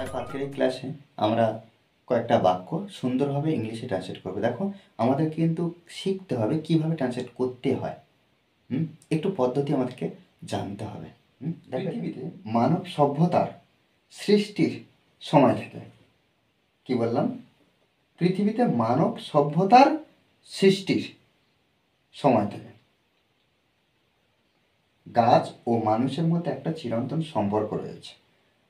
দেখো আজকের এই ক্লাসে আমরা কয়েকটা বাক্য সুন্দরভাবে ইংলিশে ট্রান্সলেট করবো। দেখো আমাদের কিন্তু শিখতে হবে কিভাবে ট্রান্সলেট করতে হয়। একটু পদ্ধতি আমাদেরকে জানতে হবে। পৃথিবীতে মানব সভ্যতার সৃষ্টির সময় থেকে, কি বললাম, পৃথিবীতে মানব সভ্যতার সৃষ্টির সময় থেকে গাছ ও মানুষের মধ্যে একটা চিরন্তন সম্পর্ক রয়েছে।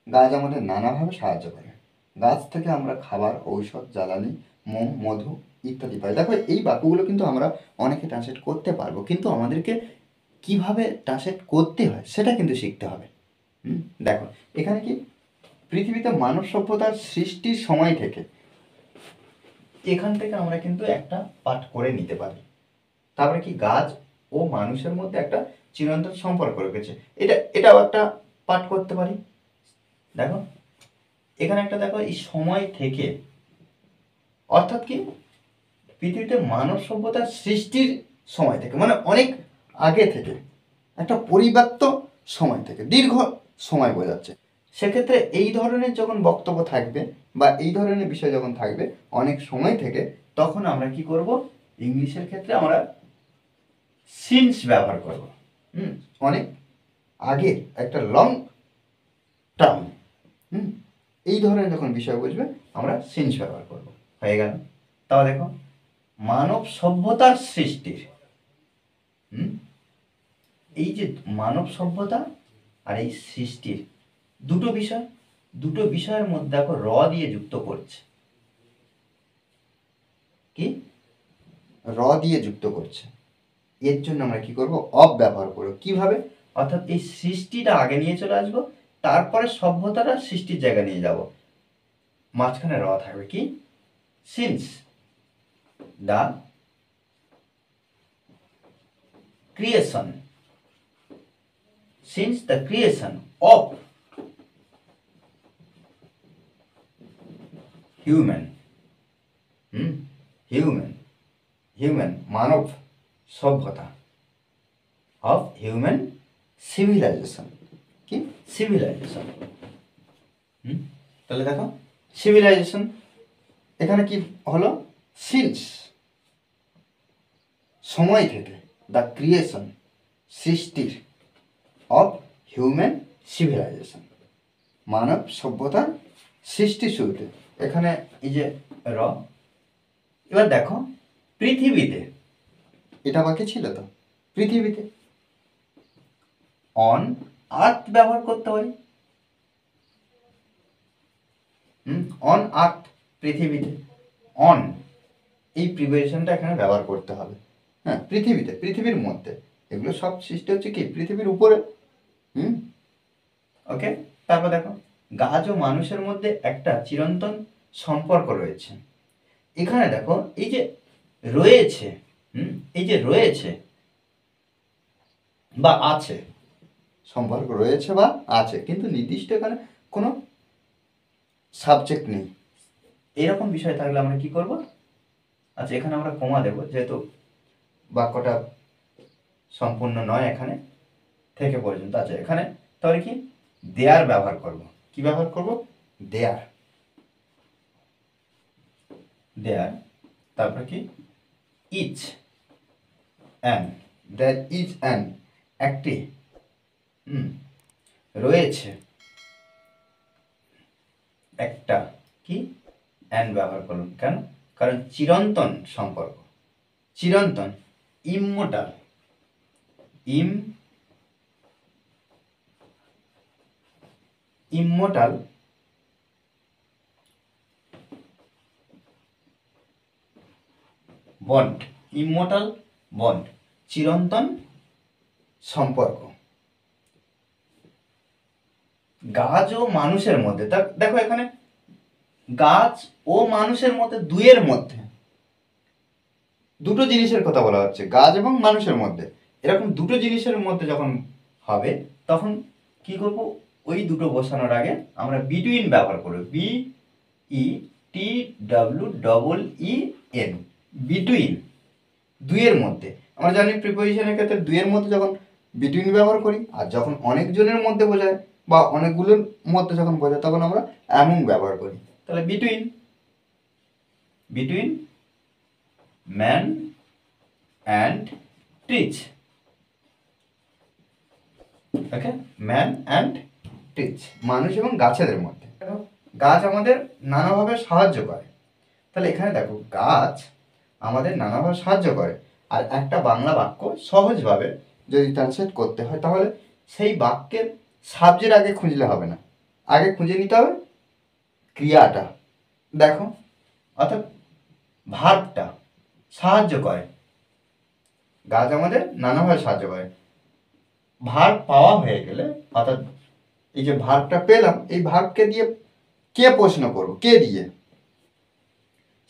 গাছ আমাদের নানাভাবে সাহায্য করে। গাছ থেকে আমরা খাবার, ঔষধ, জ্বালানি, মোম, মধু ইত্যাদি পাই। দেখো এই বাক্যগুলো কিন্তু আমরা অনেকে ট্রান্সলেট করতে পারবো, কিন্তু আমাদেরকে কিভাবে ট্রান্সলেট করতে হয় সেটা কিন্তু শিখতে হবে। দেখো এখানে কি পৃথিবীতে মানব সভ্যতার সৃষ্টির সময় থেকে, এখান থেকে আমরা কিন্তু একটা পাঠ করে নিতে পারি। তারপরে কি গাছ ও মানুষের মধ্যে একটা চিরন্তন সম্পর্ক রয়েছে, এটাও একটা পাঠ করতে পারি। দেখো এখানে একটা দেখো এই সময় থেকে, অর্থাৎ কি পৃথিবীতে মানব সভ্যতার সৃষ্টির সময় থেকে, মানে অনেক আগে থেকে, একটা পরিব্যাপ্ত সময় থেকে, দীর্ঘ সময় বোঝাচ্ছে। সেক্ষেত্রে এই ধরনের যখন বক্তব্য থাকবে বা এই ধরনের বিষয় যখন থাকবে অনেক সময় থেকে, তখন আমরা কি করব, ইংলিশের ক্ষেত্রে আমরা সিন্স ব্যবহার করব। অনেক আগে, একটা লং টার্ম, এই ধরনের যখন বিষয় বুঝবে আমরা সিন্স ব্যবহার করব। হয়ে গেল। তাহলে দেখো মানব সভ্যতার সৃষ্টির, এই যে মানব সভ্যতা আর এই সৃষ্টির দুটো বিষয়ের মধ্যে দেখো র দিয়ে যুক্ত করছে। কি র দিয়ে যুক্ত করছে, এর জন্য আমরা কি করব, অফ ব্যবহার করব। কিভাবে, অর্থাৎ এই সৃষ্টিটা আগে নিয়ে চলে আসবো, তারপরে সভ্যতাটা সৃষ্টির জায়গায় নিয়ে যাব, মাঝখানে র থাকবে। কি since the creation, since the creation of human মানব সভ্যতা, of human civilization, কি civilization। তাহলে দেখো civilization এখানে কি হলো, since সময় থেকে, the creation সৃষ্টির, অফ হিউম্যান সিভিলাইজেশন মানব সভ্যতার সৃষ্টি শুরুতে, এখানে এই যে র। এবার দেখো পৃথিবীতে, এটা বাকি ছিল তো, পৃথিবীতে অন আর্থ ব্যবহার করতে পারি। অন আর্থ, পৃথিবীতে, অন এই প্রিপারেশনটা এখানে ব্যবহার করতে হবে। হ্যাঁ, পৃথিবীতে, পৃথিবীর মধ্যে, এগুলো সব সৃষ্টি হচ্ছে কি পৃথিবীর উপরে। ওকে। তারপর দেখো গাছ ও মানুষের মধ্যে একটা চিরন্তন সম্পর্ক রয়েছে। এখানে দেখো এই যে রয়েছে, এই যে রয়েছে বা আছে, সম্পর্ক রয়েছে বা আছে, কিন্তু নির্দিষ্ট এখানে কোনো সাবজেক্ট নেই। এরকম বিষয় থাকলে আমরা কি করব, আচ্ছা এখানে আমরা কমা দেব, যেহেতু বাক্যটা সম্পূর্ণ নয় এখানে থেকে পর্যন্ত। আচ্ছা এখানে তাহলে কি দেয়ার ব্যবহার করব। কি ব্যবহার করব, দেয়ার, দেয়ার। তারপর কি each an, there is an, একটি রয়েছে, একটা কি অ্যান ব্যবহার করুন। কেন, কারণ চিরন্তন সম্পর্ক, চিরন্তন, immortal, immortal bond, immortal bond, চিরন্তন সম্পর্ক গাছ ও মানুষের মধ্যে। দেখো এখানে গাছ ও মানুষের মধ্যে, দুইয়ের মধ্যে, দুটো জিনিসের কথা বলা হচ্ছে, গাছ এবং মানুষের মধ্যে। এরকম দুটো জিনিসের মধ্যে যখন হবে তখন কি করব, ওই দুটো বসানোর আগে আমরা বিটুইন ব্যবহার করব। BETWEEN, বিটুইন, দুইয়ের মধ্যে। আমরা জানি প্রিপোজিশনের ক্ষেত্রে দুইয়ের মধ্যে যখন বিটুইন ব্যবহার করি, আর যখন অনেকজনের মধ্যে বোঝায় বা অনেকগুলোর মধ্যে যখন বোঝায় তখন আমরা অ্যামং ব্যবহার করি। তাহলে between, between man and trees, okay, man and trees, মানুষ এবং গাছেদের মধ্যে। গাছ আমাদের নানাভাবে সাহায্য করে। তাহলে এখানে দেখো গাছ আমাদের নানাভাবে সাহায্য করে, আর একটা বাংলা বাক্য সহজভাবে যদি ট্রান্সলেট করতে হয় তাহলে সেই বাক্যের সাবজেক্ট আগে খুঁজলে হবে না, আগে খুঁজে নিতে হবে ক্রিয়াটা। দেখো, অর্থাৎ ভার্বটা সাহায্য করে, গাছ আমাদের নানাভাবে সাহায্য করে। ভার্ব পাওয়া হয়ে গেলে, অর্থাৎ এই যে ভার্বটা পেলাম, এই ভার্বকে দিয়ে কে প্রশ্ন করব, কে দিয়ে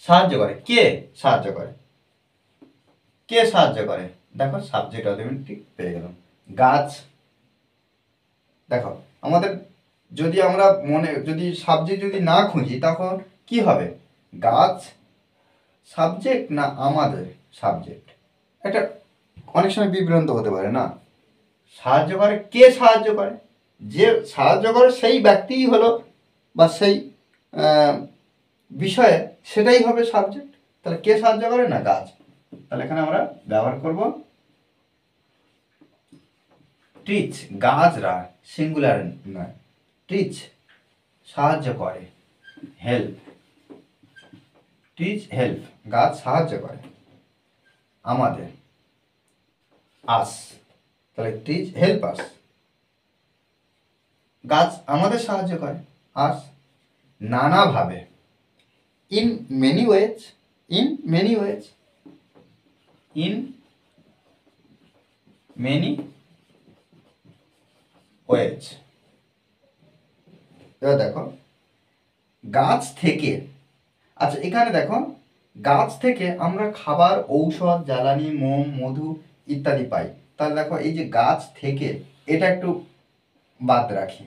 সাহায্য করে, কে সাহায্য করে, কে সাহায্য করে। দেখো সাবজেক্ট অটোমেটিক পেয়ে গেলাম, গাছ। দেখো আমাদের যদি আমরা যদি সাবজেক্ট যদি না খুঁজি তখন কি হবে, গাছ সাবজেক্ট না আমাদের সাবজেক্ট, এটা অনেক সময় বিভ্রান্ত হতে পারে না। সাহায্য করে, কে সাহায্য করে, যে সাহায্য করে সেই ব্যক্তিই হলো বা সেই বিষয়ে সেটাই হবে সাবজেক্ট। তাহলে কে সাহায্য করে না, গাছ। তাহলে এখানে আমরা ব্যবহার করব ট্রিজ, গাছরা, সিঙ্গুলার নয়, ট্রিজ সাহায্য করে, হেল্প, ট্রিজ হেল্প, গাছ সাহায্য করে আমাদের, আস। তাহলে ট্রিজ হেল্প আস, গাছ আমাদের সাহায্য করে, আস, নানাভাবে, in many ways, in many ways, in many ways. এবার দেখো গাছ থেকে, আচ্ছা এখানে দেখো গাছ থেকে আমরা খাবার, ঔষধ, জ্বালানি, মোম, মধু ইত্যাদি পাই। তাহলে দেখো এই যে গাছ থেকে, এটা একটু বাদ রাখি।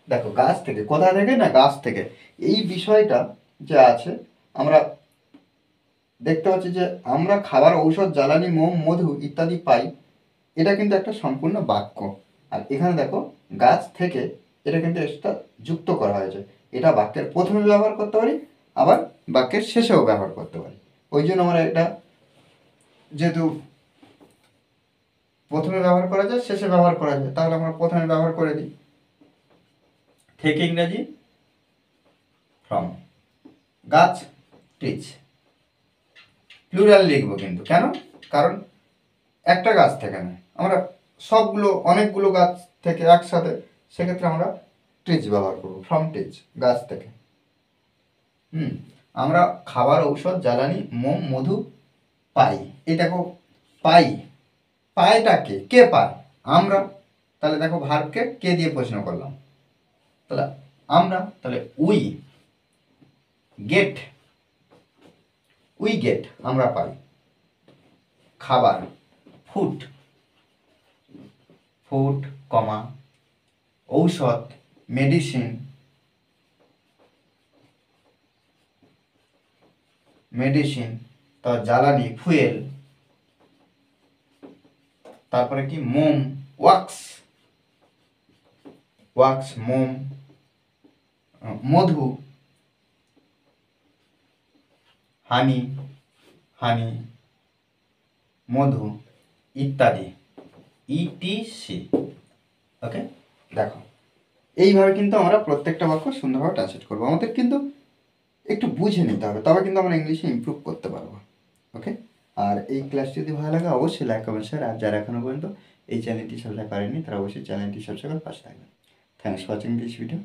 দেখো গাছ থেকে, কোথা থেকে না, গাছ থেকে, এই বিষয়টা যে আছে আমরা দেখতে পাচ্ছি যে আমরা খাবার, ঔষধ, জ্বালানি, মোম, মধু ইত্যাদি পাই, এটা কিন্তু একটা সম্পূর্ণ বাক্য। আর এখানে দেখো গাছ থেকে, এটা কিন্তু এক্সট্রা যুক্ত করা হয়েছে, এটা বাক্যের প্রথমে ব্যবহার করতে পারি, আবার বাক্যের শেষেও ব্যবহার করতে পারি। ওই জন্য আমরা এটা যেহেতু প্রথমে ব্যবহার করা যায়, শেষে ব্যবহার করা যায়, তাহলে আমরা প্রথমে ব্যবহার করে দিই। থেকে ইংরেজি ফ্রম, গাছ ট্রিজ, প্লুরাল লিখবো কিন্তু, কেন, কারণ একটা গাছ থেকে না, আমরা সবগুলো অনেকগুলো গাছ থেকে একসাথে, সেক্ষেত্রে আমরা ট্রিজ ব্যবহার করবো, ফ্রম ট্রিজ, গাছ থেকে। আমরা খাবার, ঔষধ, জ্বালানি, মোম, মধু পাই। এই দেখো পাই, পায়টা কে, কে পায়, আমরা। তাহলে দেখো ভার্বকে কে দিয়ে প্রশ্ন করলাম, তাহলে আমরা, তাহলে উই গেট, উই গেট আমরা পাই খাবার, ফুড, ফুড কমা, ঔষধ, মেডিসিন, মেডিসিন, তারপর জ্বালানি, ফুয়েল, তারপরে কি মোম, ওয়াক্স, ওয়াক্স, মোম, মধু, হানি, হানি, মধু ইত্যাদি, ইটিসি। ওকে, দেখো এইভাবে কিন্তু আমরা প্রত্যেকটা বাক্য সুন্দরভাবে ট্রান্সলেট করবো। আমাদের কিন্তু একটু বুঝে নিতে হবে, তবে কিন্তু আমরা ইংলিশে ইমপ্রুভ করতে পারবো। ওকে, আর এই ক্লাসটি যদি ভালো লাগে অবশ্যই লাইক কমেন্ট শেয়ার, আর যারা এখনো পর্যন্ত এই চ্যানেলটি সাবস্ক্রাইব করেনি তারা অবশ্যই চ্যানেলটি সাবস্ক্রাইব করে পাশে থাকবেন। Thanks for watching this video.